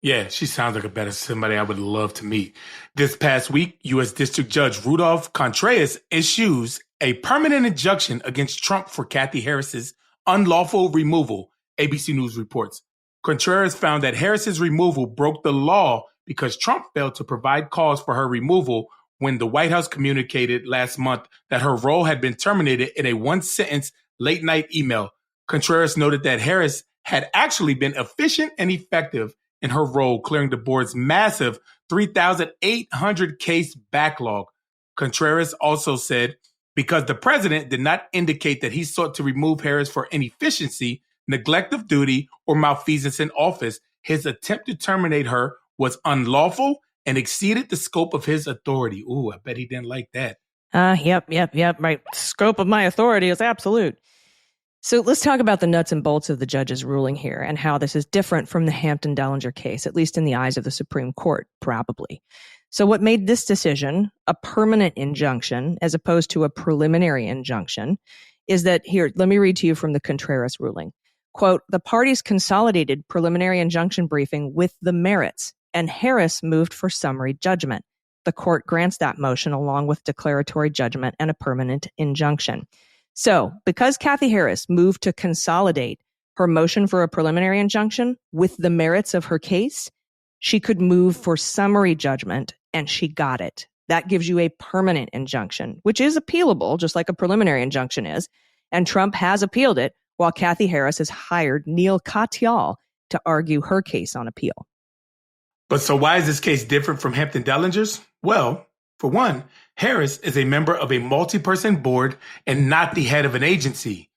Yeah, she sounds like a better somebody I would love to meet. This past week, U.S. District Judge Rudolph Contreras issues a permanent injunction against Trump for Kathy Harris's unlawful removal, ABC News reports. Contreras found that Harris's removal broke the law because Trump failed to provide cause for her removal when the White House communicated last month that her role had been terminated in a one-sentence late-night email. Contreras noted that Harris had actually been efficient and effective in her role, clearing the board's massive 3,800 case backlog. Contreras also said, because the president did not indicate that he sought to remove Harris for inefficiency, neglect of duty, or malfeasance in office, his attempt to terminate her was unlawful and exceeded the scope of his authority. Ooh, I bet he didn't like that. Yep. Right. Scope of my authority is absolute. So let's talk about the nuts and bolts of the judge's ruling here and how this is different from the Hampton Dellinger case, at least in the eyes of the Supreme Court, probably. So what made this decision a permanent injunction as opposed to a preliminary injunction is that here, let me read to you from the Contreras ruling. Quote, "The parties consolidated preliminary injunction briefing with the merits, and Harris moved for summary judgment. The court grants that motion along with declaratory judgment and a permanent injunction." So, because Kathy Harris moved to consolidate her motion for a preliminary injunction with the merits of her case, she could move for summary judgment, and she got it. That gives you a permanent injunction, which is appealable, just like a preliminary injunction is. And Trump has appealed it, while Kathy Harris has hired Neil Katyal to argue her case on appeal. But so why is this case different from Hampton Dellinger's? Well, for one, Harris is a member of a multi-person board and not the head of an agency.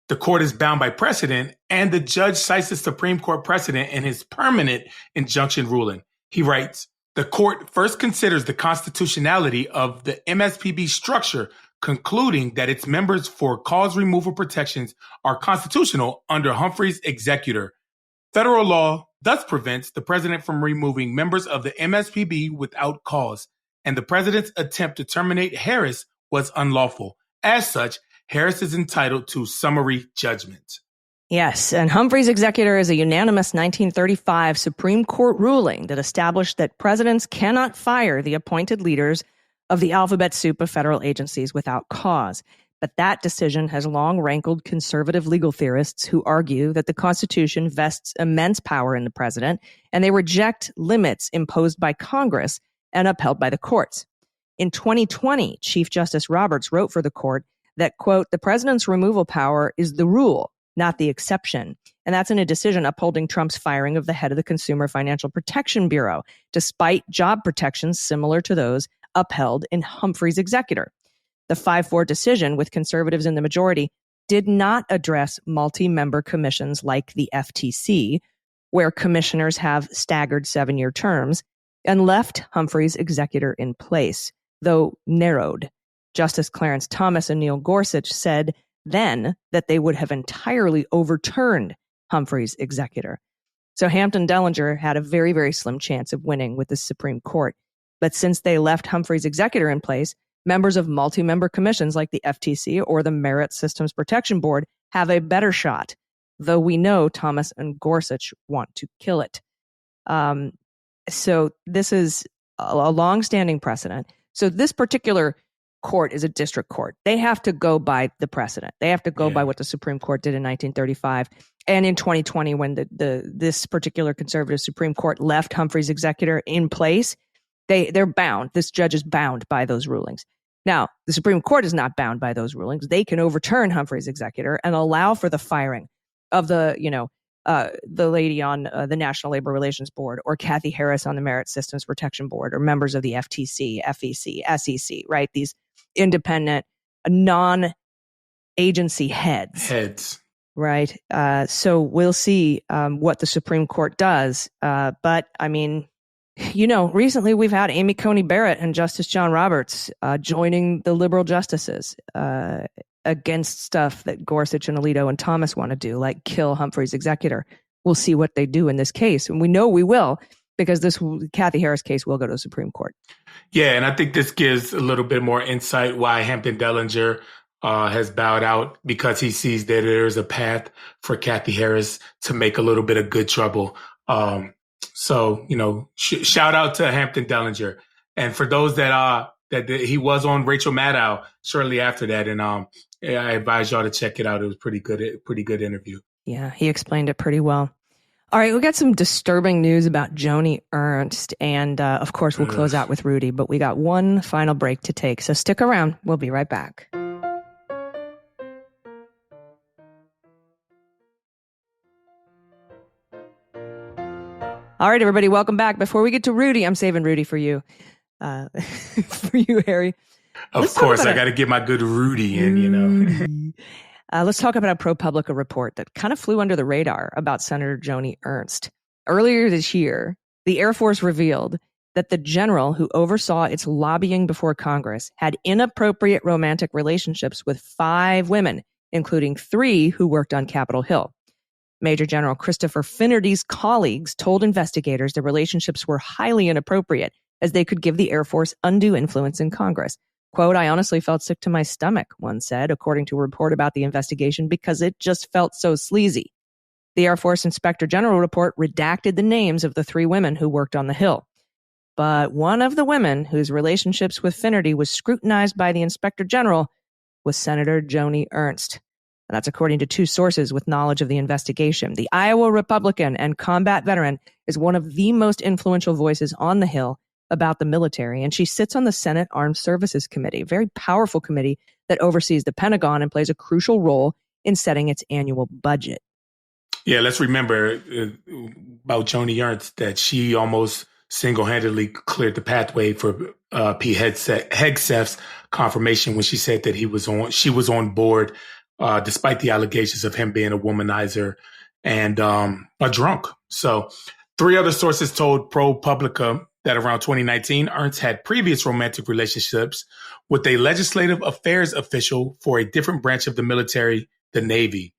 The court is bound by precedent, and the judge cites the Supreme Court precedent in his permanent injunction ruling. He writes, "The court first considers the constitutionality of the MSPB structure, concluding that its members for cause removal protections are constitutional under Humphrey's executor. Federal law thus prevents the president from removing members of the MSPB without cause, and the president's attempt to terminate Harris was unlawful. As such, Harris is entitled to summary judgment." Yes, and Humphrey's executor is a unanimous 1935 Supreme Court ruling that established that presidents cannot fire the appointed leaders of the alphabet soup of federal agencies without cause. But that decision has long rankled conservative legal theorists who argue that the Constitution vests immense power in the president, and they reject limits imposed by Congress and upheld by the courts. In 2020, Chief Justice Roberts wrote for the court that, quote, "The president's removal power is the rule, not the exception." And that's in a decision upholding Trump's firing of the head of the Consumer Financial Protection Bureau, despite job protections similar to those upheld in Humphrey's executor. The 5-4 decision, with conservatives in the majority, did not address multi-member commissions like the FTC, where commissioners have staggered 7-year terms, and left Humphrey's executor in place, though narrowed. Justice Clarence Thomas and Neil Gorsuch said then that they would have entirely overturned Humphrey's executor. So Hampton Dellinger had a very, very slim chance of winning with the Supreme Court. But since they left Humphrey's executor in place, members of multi-member commissions like the FTC or the Merit Systems Protection Board have a better shot, though we know Thomas and Gorsuch want to kill it. So this is a long-standing precedent. So this particular court is a district court. They have to go by the precedent. They have to go by what the Supreme Court did in 1935. And in 2020, when this particular conservative Supreme Court left Humphrey's executor in place, they're bound. This judge is bound by those rulings. Now, the Supreme Court is not bound by those rulings. They can overturn Humphrey's executor and allow for the firing of the the lady on the National Labor Relations Board, or Kathy Harris on the Merit Systems Protection Board, or members of the FTC, FEC, SEC, right? These independent, non-agency heads. Right. So we'll see what the Supreme Court does. But I mean, recently we've had Amy Coney Barrett and Justice John Roberts joining the liberal justices against stuff that Gorsuch and Alito and Thomas want to do, like kill Humphrey's executor. We'll see what they do in this case. And we know we will, because this Kathy Harris case will go to the Supreme Court. Yeah, and I think this gives a little bit more insight why Hampton Dellinger has bowed out, because he sees that there's a path for Kathy Harris to make a little bit of good trouble. So, shout out to Hampton Dellinger. And for those that he was on Rachel Maddow shortly after that. And I advise y'all to check it out. It was pretty good interview. Yeah, he explained it pretty well. All right, we got some disturbing news about Joni Ernst. And of course, we'll close out with Rudy, but we got one final break to take. So stick around. We'll be right back. All right, everybody, welcome back. Before we get to Rudy, I'm saving Rudy for you. For you, Harry. Of course, I got to get my good Rudy in, Let's talk about a ProPublica report that kind of flew under the radar about Senator Joni Ernst. Earlier this year, the Air Force revealed that the general who oversaw its lobbying before Congress had inappropriate romantic relationships with 5 women, including 3 who worked on Capitol Hill. Major General Christopher Finnerty's colleagues told investigators the relationships were highly inappropriate, as they could give the Air Force undue influence in Congress. Quote, "I honestly felt sick to my stomach," one said, according to a report about the investigation, because it just felt so sleazy. The Air Force Inspector General report redacted the names of the 3 women who worked on the Hill. But one of the women whose relationships with Finnerty was scrutinized by the Inspector General was Senator Joni Ernst. And that's according to 2 sources with knowledge of the investigation. The Iowa Republican and combat veteran is one of the most influential voices on the Hill about the military, and she sits on the Senate Armed Services Committee, a very powerful committee that oversees the Pentagon and plays a crucial role in setting its annual budget. Yeah, let's remember about Joni Ernst that she almost single-handedly cleared the pathway for Pete Hegseth's confirmation when she said that she was on board despite the allegations of him being a womanizer and a drunk. So 3 other sources told ProPublica that around 2019, Ernst had previous romantic relationships with a legislative affairs official for a different branch of the military, the Navy.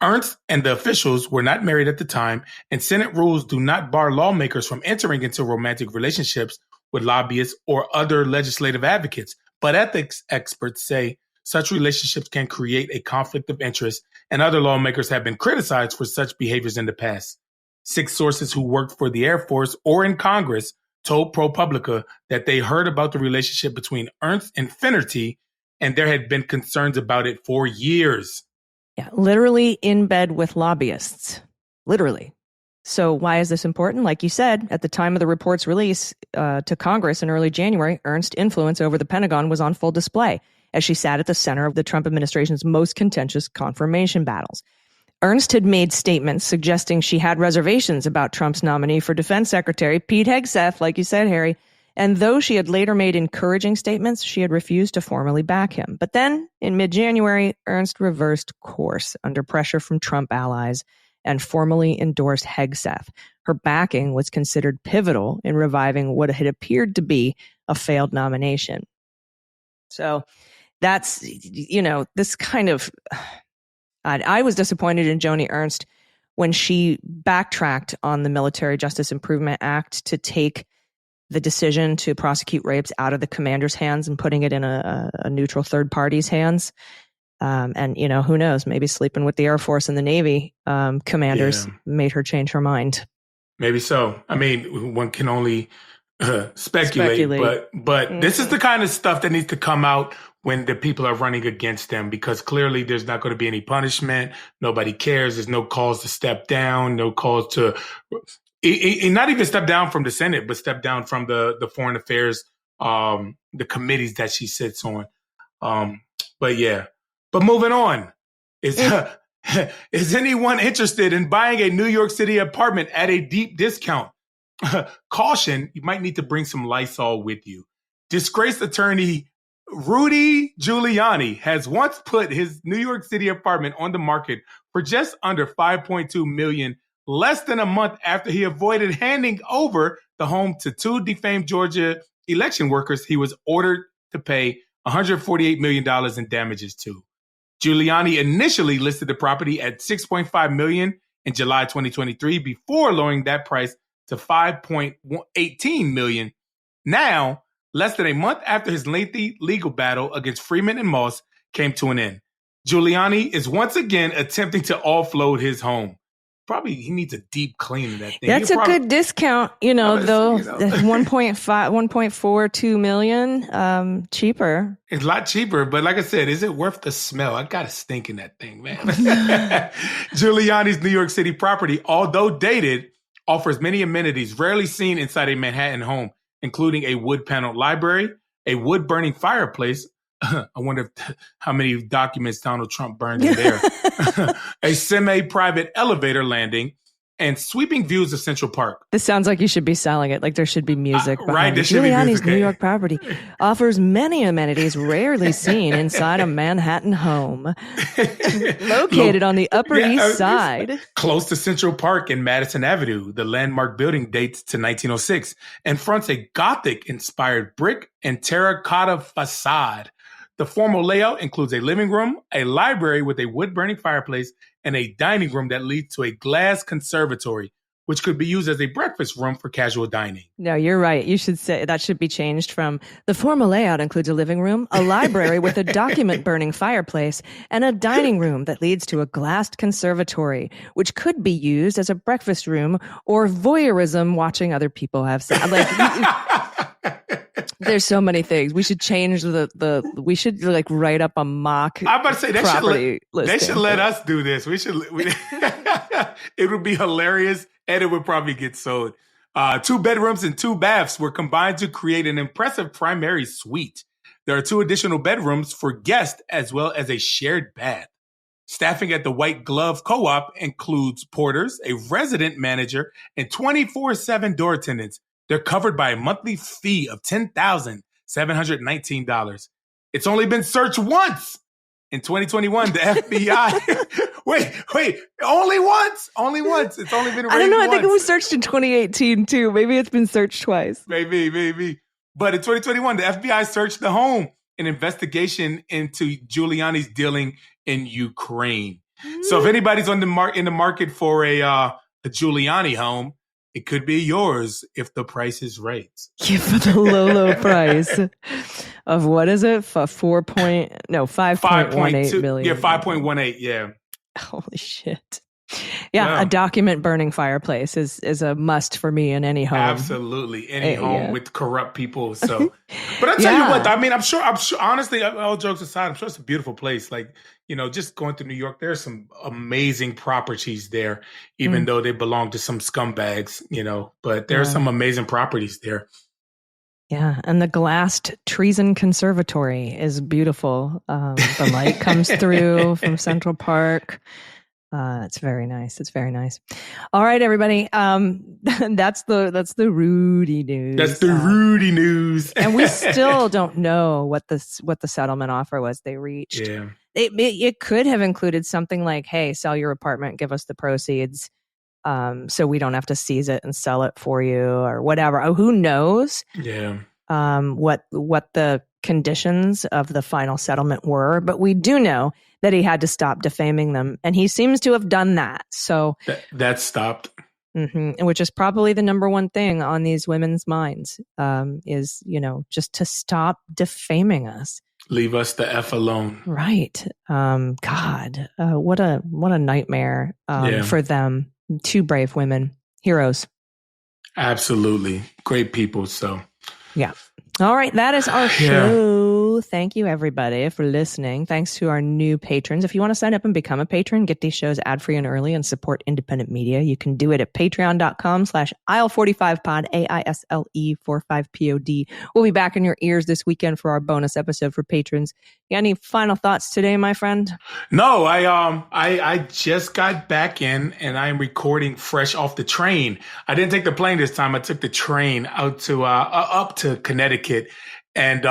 Ernst and the officials were not married at the time, and Senate rules do not bar lawmakers from entering into romantic relationships with lobbyists or other legislative advocates. But ethics experts say such relationships can create a conflict of interest, and other lawmakers have been criticized for such behaviors in the past. 6 sources who worked for the Air Force or in Congress told ProPublica that they heard about the relationship between Ernst and Finnerty, and there had been concerns about it for years. Yeah, literally in bed with lobbyists. Literally. So why is this important? Like you said, at the time of the report's release to Congress in early January, Ernst's influence over the Pentagon was on full display as she sat at the center of the Trump administration's most contentious confirmation battles. Ernst had made statements suggesting she had reservations about Trump's nominee for Defense Secretary, Pete Hegseth, like you said, Harry. And though she had later made encouraging statements, she had refused to formally back him. But then, in mid-January, Ernst reversed course under pressure from Trump allies and formally endorsed Hegseth. Her backing was considered pivotal in reviving what had appeared to be a failed nomination. So that's, this kind of... I was disappointed in Joni Ernst when she backtracked on the Military Justice Improvement Act to take the decision to prosecute rapes out of the commander's hands and putting it in a neutral third party's hands. And, who knows, maybe sleeping with the Air Force and the Navy commanders made her change her mind. Maybe so. I mean, one can only speculate. But this is the kind of stuff that needs to come out when the people are running against them, because clearly there's not going to be any punishment. Nobody cares. There's no calls to step down, no calls to not even step down from the Senate, but step down from the foreign affairs, the committees that she sits on. But moving on is Is anyone interested in buying a New York City apartment at a deep discount? Caution, you might need to bring some Lysol with you. Disgraced attorney Rudy Giuliani has once put his New York City apartment on the market for just under $5.2 million, less than a month after he avoided handing over the home to two defamed Georgia election workers he was ordered to pay $148 million in damages to. Giuliani initially listed the property at $6.5 million in July 2023 before lowering that price to $5.18 million. Now, less than a month after his lengthy legal battle against Freeman and Moss came to an end, Giuliani is once again attempting to offload his home. Probably he needs a deep clean of that thing. That's good discount, though. 1.42 million, cheaper. It's a lot cheaper, but like I said, is it worth the smell? I got to stink in that thing, man. Giuliani's New York City property, although dated, offers many amenities rarely seen inside a Manhattan home, including a wood-paneled library, a wood-burning fireplace. I wonder how many documents Donald Trump burned in there. A semi-private elevator landing, and sweeping views of Central Park. This sounds like you should be selling it. Like there should be music behind right, it. There should be Giuliani's music. New York property offers many amenities rarely seen inside a Manhattan home. Located on the Upper East Side. Close to Central Park and Madison Avenue, the landmark building dates to 1906 and fronts a Gothic-inspired brick and terracotta facade. The formal layout includes a living room, a library with a wood-burning fireplace, and a dining room that leads to a glass conservatory, which could be used as a breakfast room for casual dining. No, you're right. You should say that should be changed from the formal layout includes a living room, a library with a document-burning fireplace, and a dining room that leads to a glassed conservatory, which could be used as a breakfast room or voyeurism watching other people have sex. There's so many things. We should change we should write up a mock I'm about to say property listing. They should let us do this. It would be hilarious and it would probably get sold. 2 bedrooms and 2 baths were combined to create an impressive primary suite. There are 2 additional bedrooms for guests as well as a shared bath. Staffing at the White Glove Co-op includes porters, a resident manager, and 24/7 door attendants. They're covered by a monthly fee of $10,719. It's only been searched once. In 2021, the FBI... wait, only once. It's only been raided I don't know. I think it once. was searched in 2018 too. Maybe it's been searched twice. Maybe. But in 2021, the FBI searched the home in investigation into Giuliani's dealing in Ukraine. So if anybody's in the market for a Giuliani home, it could be yours if the price is right. Yeah, for the low price of what is it? 5.18 million. Yeah, 5.18. Yeah. Holy shit. Yeah, a document burning fireplace is a must for me in any home. Absolutely, any home with corrupt people. So, but I tell you what, I mean, I'm sure. Honestly, all jokes aside, I'm sure it's a beautiful place. Like, just going to New York, there's some amazing properties there, even though they belong to some scumbags. But there's some amazing properties there. Yeah, and the glassed treason conservatory is beautiful. The light comes through from Central Park. It's very nice. All right, everybody. That's the Rudy news. That's the Rudy news. And we still don't know what the settlement offer was they reached. Yeah. It could have included something like, hey, sell your apartment, give us the proceeds, so we don't have to seize it and sell it for you or whatever. Oh, who knows? Yeah. What the conditions of the final settlement were, but we do know that he had to stop defaming them, and he seems to have done that. So that stopped, which is probably the number one thing on these women's minds, is just to stop defaming us. Leave us the F alone. Right. God, what a nightmare for them. 2 brave women, heroes. Absolutely, great people. So yeah. All right, that is our show. thank you, everybody, for listening. Thanks to our new patrons. If you want to sign up and become a patron, get these shows ad-free and early, and support independent media, you can do it at patreon.com/aisle45pod, AISLE45POD. We'll be back in your ears this weekend for our bonus episode for patrons. You got any final thoughts today, my friend? No, I just got back in and I'm recording fresh off the train. I didn't take the plane this time. I took the train out to up to Connecticut, and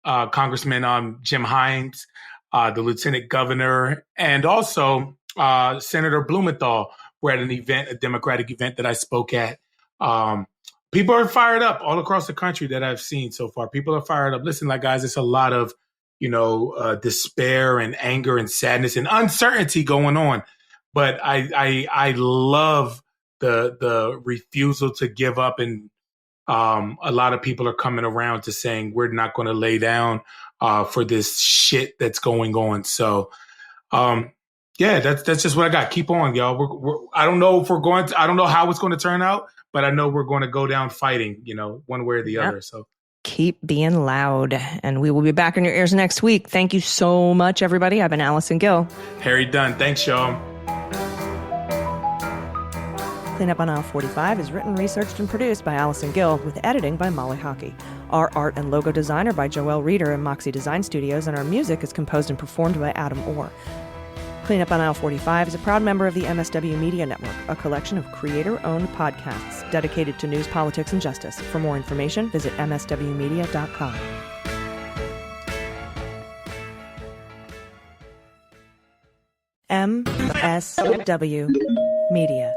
Congressman Jim Hines, the Lieutenant Governor, and also Senator Blumenthal were at an event, a Democratic event that I spoke at. People are fired up all across the country that I've seen so far. People are fired up. Listen, like guys, it's a lot of despair and anger and sadness and uncertainty going on. But I love the refusal to give up, and a lot of people are coming around to saying we're not going to lay down for this shit that's going on. So, yeah, that's just what I got. Keep on, y'all. I don't know if we're going to. I don't know how it's going to turn out, but I know we're going to go down fighting. One way or the other. So. Keep being loud, and we will be back in your ears next week. Thank you so much, everybody. I've been Allison Gill. Harry Dunn. Thanks, y'all. Cleanup on Aisle 45 is written, researched, and produced by Allison Gill, with editing by Molly Hockey. Our art and logo design are by Joelle Reeder and Moxie Design Studios, and our music is composed and performed by Adam Orr. Cleanup on Aisle 45 is a proud member of the MSW Media Network, a collection of creator-owned podcasts dedicated to news, politics, and justice. For more information, visit mswmedia.com. MSW Media.